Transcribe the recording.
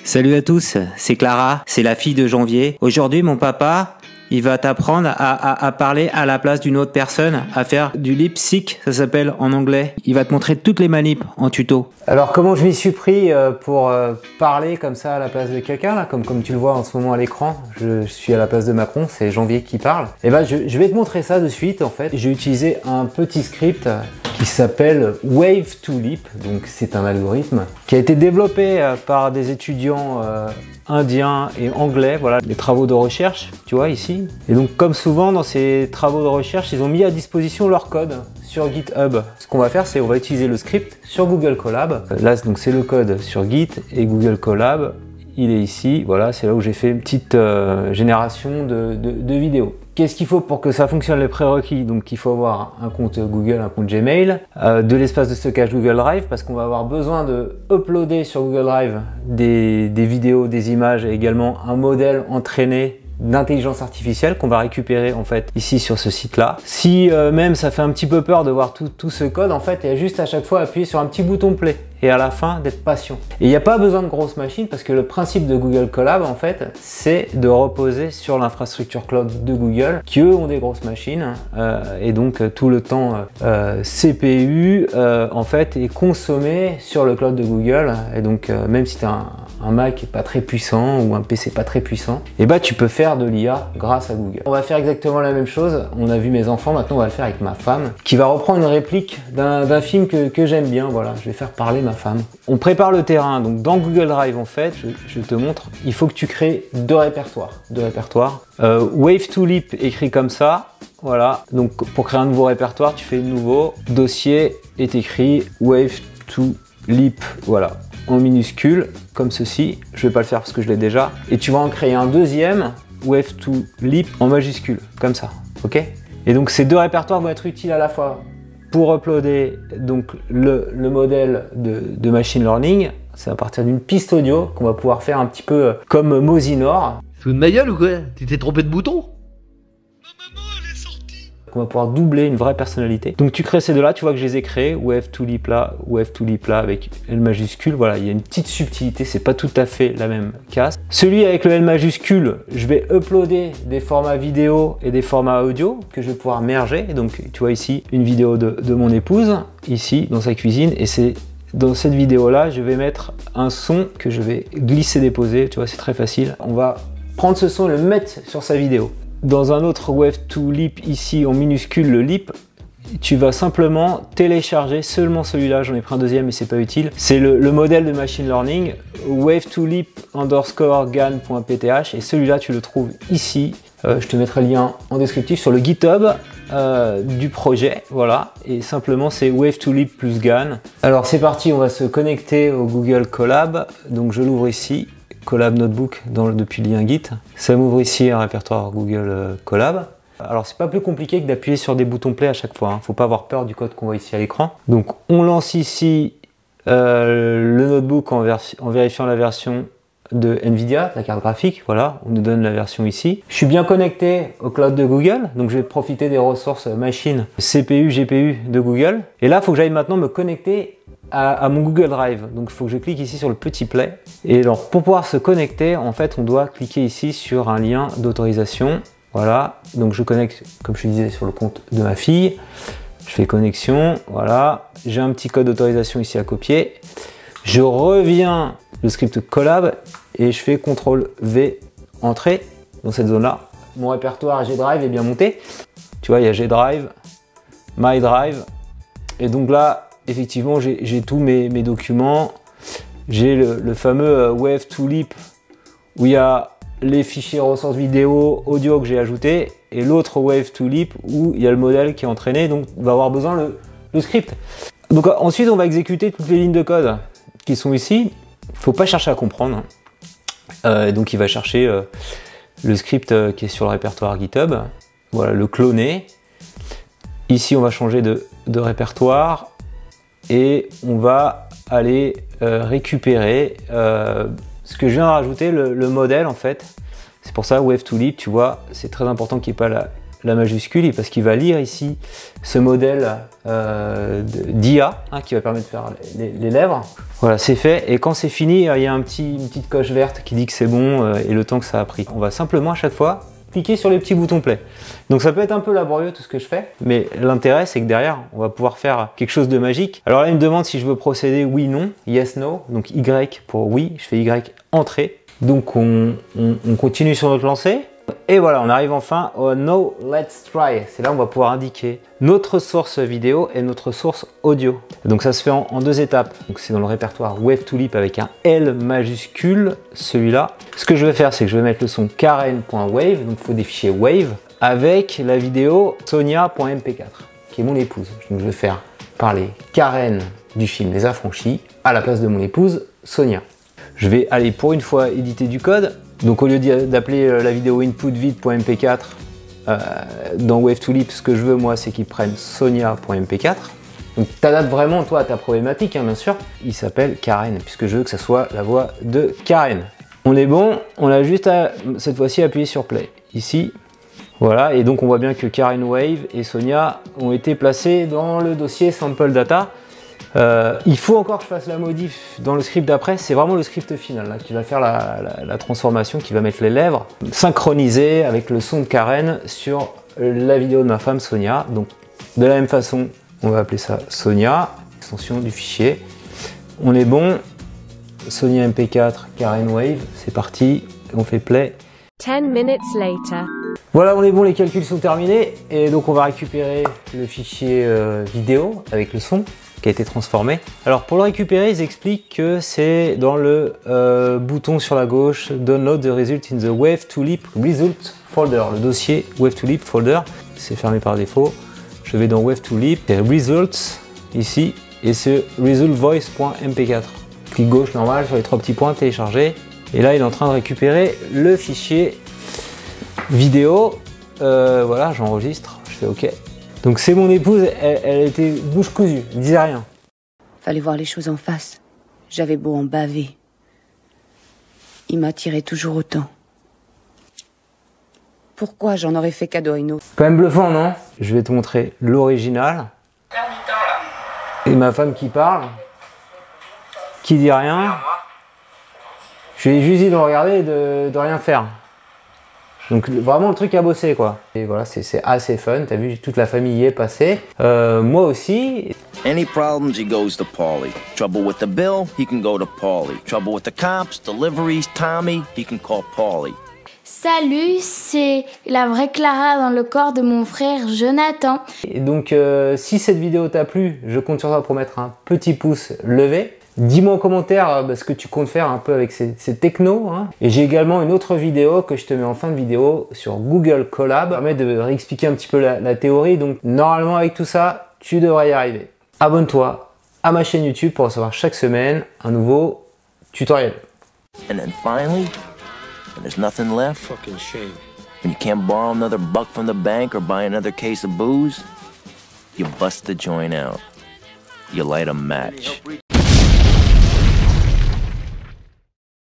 Salut à tous, c'est Clara, c'est la fille de Janvier. Aujourd'hui, mon papa, il va t'apprendre à parler à la place d'une autre personne, à faire du lip sync, ça s'appelle en anglais. Il va te montrer toutes les manips en tuto. Alors, comment je m'y suis pris pour parler comme ça à la place de quelqu'un, là, comme tu le vois en ce moment à l'écran. Je suis à la place de Macron, c'est Janvier qui parle. Et ben, je vais te montrer ça de suite, en fait. J'ai utilisé un petit script qui s'appelle Wave to Lip, donc c'est un algorithme qui a été développé par des étudiants indiens et anglais, voilà, les travaux de recherche, tu vois ici. Et donc comme souvent dans ces travaux de recherche, ils ont mis à disposition leur code sur GitHub. Ce qu'on va faire, c'est on va utiliser le script sur Google Colab. Là, donc c'est le code sur Git et Google Colab, il est ici, voilà, c'est là où j'ai fait une petite génération de vidéos. Qu'est-ce qu'il faut pour que ça fonctionne, les prérequis? Donc il faut avoir un compte Google, un compte Gmail, de l'espace de stockage Google Drive, parce qu'on va avoir besoin de uploader sur Google Drive des vidéos, des images et également un modèle entraîné d'intelligence artificielle qu'on va récupérer en fait ici sur ce site là. Si même ça fait un petit peu peur de voir tout ce code, en fait il y a juste à chaque fois appuyer sur un petit bouton play et à la fin d'être patient. Et il n'y a pas besoin de grosses machines parce que le principe de Google Colab en fait c'est de reposer sur l'infrastructure cloud de Google qui eux ont des grosses machines et donc tout le temps CPU en fait est consommé sur le cloud de Google et donc même si tu as un Mac pas très puissant ou un PC pas très puissant, et bah tu peux faire de l'IA grâce à Google. On va faire exactement la même chose, on a vu mes enfants, maintenant on va le faire avec ma femme, qui va reprendre une réplique d'un film que j'aime bien, voilà, je vais faire parler ma femme. On prépare le terrain, donc dans Google Drive en fait, je te montre, il faut que tu crées deux répertoires. Wave to Lip écrit comme ça, voilà, donc pour créer un nouveau répertoire, tu fais nouveau dossier et t'écris Wave to Lip, voilà, en minuscule, comme ceci. Je vais pas le faire parce que je l'ai déjà. Et tu vas en créer un deuxième, Wave to Lip, en majuscule, comme ça, ok? Et donc ces deux répertoires vont être utiles à la fois pour uploader donc le modèle de machine learning. C'est à partir d'une piste audio qu'on va pouvoir faire un petit peu comme Mosinor. Tu de ma gueule ou quoi? Tu t'es trompé de bouton? On va pouvoir doubler une vraie personnalité. Donc tu crées ces deux-là, tu vois que je les ai créés, Wave to Lip là avec L majuscule, voilà, il y a une petite subtilité, c'est pas tout à fait la même casse. Celui avec le L majuscule, je vais uploader des formats vidéo et des formats audio que je vais pouvoir merger. Donc tu vois ici une vidéo de mon épouse, ici dans sa cuisine, et c'est dans cette vidéo-là, je vais mettre un son que je vais glisser-déposer, tu vois, c'est très facile. On va prendre ce son et le mettre sur sa vidéo. Dans un autre Wave to Lip, ici en minuscule le lip, tu vas simplement télécharger seulement celui-là, j'en ai pris un deuxième mais c'est pas utile. C'est le modèle de machine learning, wave to lip _ GAN.pth, et celui-là tu le trouves ici. Je te mettrai le lien en descriptif sur le GitHub du projet, voilà, et simplement c'est wave to lip plus GAN. Alors c'est parti, on va se connecter au Google Colab, donc je l'ouvre ici. Colab Notebook depuis le lien Git. Ça m'ouvre ici un répertoire Google Colab. Alors c'est pas plus compliqué que d'appuyer sur des boutons play à chaque fois, hein. Faut pas avoir peur du code qu'on voit ici à l'écran. Donc on lance ici le notebook en vérifiant la version de Nvidia, la carte graphique, voilà, on nous donne la version ici. Je suis bien connecté au cloud de Google, donc je vais profiter des ressources machine, CPU, GPU de Google. Et là, il faut que j'aille maintenant me connecter à mon Google Drive. Donc il faut que je clique ici sur le petit play. Et alors pour pouvoir se connecter, en fait, on doit cliquer ici sur un lien d'autorisation. Voilà, donc je connecte, comme je te disais, sur le compte de ma fille. Je fais connexion, voilà. J'ai un petit code d'autorisation ici à copier. Je reviens le script Colab et je fais CTRL V, entrée dans cette zone-là. Mon répertoire G Drive est bien monté. Tu vois, il y a G Drive, My Drive. Et donc là, effectivement, j'ai tous mes documents. J'ai le fameux Wave to Lip où il y a les fichiers ressources vidéo, audio que j'ai ajouté, et l'autre Wave to Lip où il y a le modèle qui est entraîné, donc on va avoir besoin le script. Donc ensuite, on va exécuter toutes les lignes de code qui sont ici. Il ne faut pas chercher à comprendre. Donc il va chercher le script qui est sur le répertoire GitHub. Voilà, le cloner. Ici, on va changer de répertoire. Et on va aller récupérer ce que je viens de rajouter, le modèle en fait. C'est pour ça Wave to Lip, tu vois, c'est très important qu'il n'y ait pas la majuscule parce qu'il va lire ici ce modèle d'IA qui va permettre de faire les lèvres. Voilà, c'est fait. Et quand c'est fini, il y a une petite coche verte qui dit que c'est bon et le temps que ça a pris. On va simplement à chaque fois cliquer sur les petits boutons play. Donc ça peut être un peu laborieux tout ce que je fais, mais l'intérêt c'est que derrière on va pouvoir faire quelque chose de magique. Alors là il me demande si je veux procéder oui, non, yes, no, donc Y pour oui, je fais Y entrée. Donc on continue sur notre lancée. Et voilà, on arrive enfin au No Let's Try. C'est là où on va pouvoir indiquer notre source vidéo et notre source audio. Donc ça se fait en 2 étapes. Donc c'est dans le répertoire Wave2Lip avec un L majuscule, celui-là. Ce que je vais faire, c'est que je vais mettre le son Karen.wave, donc il faut des fichiers Wave, avec la vidéo Sonia.mp4, qui est mon épouse. Donc je vais faire parler Karen du film Les Affranchis à la place de mon épouse Sonia. Je vais aller pour une fois éditer du code. Donc au lieu d'appeler la vidéo input.vid.mp4 dans Wave2Lip, ce que je veux moi c'est qu'ils prennent Sonia.mp4. Donc tu adaptes vraiment toi à ta problématique bien sûr. Il s'appelle Karen puisque je veux que ça soit la voix de Karen. On est bon, on a juste à cette fois-ci appuyer sur play ici. Voilà, et donc on voit bien que Karen Wave et Sonia ont été placés dans le dossier sample data. Il faut encore que je fasse la modif dans le script d'après, c'est vraiment le script final là, qui va faire la transformation, qui va mettre les lèvres synchronisées avec le son de Karen sur la vidéo de ma femme Sonia. Donc de la même façon, on va appeler ça Sonia, extension du fichier. On est bon, Sonia MP4, Karen Wave, c'est parti, on fait play. 10 minutes later. Voilà, on est bon, les calculs sont terminés et donc on va récupérer le fichier vidéo avec le son qui a été transformé. Alors pour le récupérer, ils expliquent que c'est dans le bouton sur la gauche, Download the result in the Wave2Lip result folder, le dossier Wave2Lip folder, c'est fermé par défaut. Je vais dans Wave2Lip, et Results ici, et c'est resultvoice.mp4. Clic gauche normal sur les 3 petits points, télécharger. Et là, il est en train de récupérer le fichier vidéo. Voilà, j'enregistre, je fais OK. Donc c'est mon épouse, elle était bouche cousue, elle disait rien. Fallait voir les choses en face. J'avais beau en baver. Il m'attirait toujours autant. Pourquoi j'en aurais fait cadeau à une autre? Quand même bluffant, non? Je vais te montrer l'original. Et ma femme qui parle, qui dit rien. Je lui ai juste dit de regarder et de rien faire. Donc vraiment le truc à bosser quoi. Et voilà, c'est assez fun, t'as vu, toute la famille y est passée. Moi aussi. Any problems, he goes to Paulie. Trouble with the bill, he can go to Paulie. Trouble with the cops, deliveries, Tommy, he can call Paulie. Salut, c'est la vraie Clara dans le corps de mon frère Jonathan. Et donc si cette vidéo t'a plu, je compte sur toi pour mettre un petit pouce levé. Dis-moi en commentaire ce que tu comptes faire un peu avec ces technos. Hein. Et j'ai également une autre vidéo que je te mets en fin de vidéo sur Google Colab. Ça permet de réexpliquer un petit peu la théorie. Donc normalement avec tout ça, tu devrais y arriver. Abonne-toi à ma chaîne YouTube pour recevoir chaque semaine un nouveau tutoriel. And then finally, when there's nothing left, fucking shame. When you can't borrow another buck from the bank or buy another case of booze, you bust the joint out. You light a match.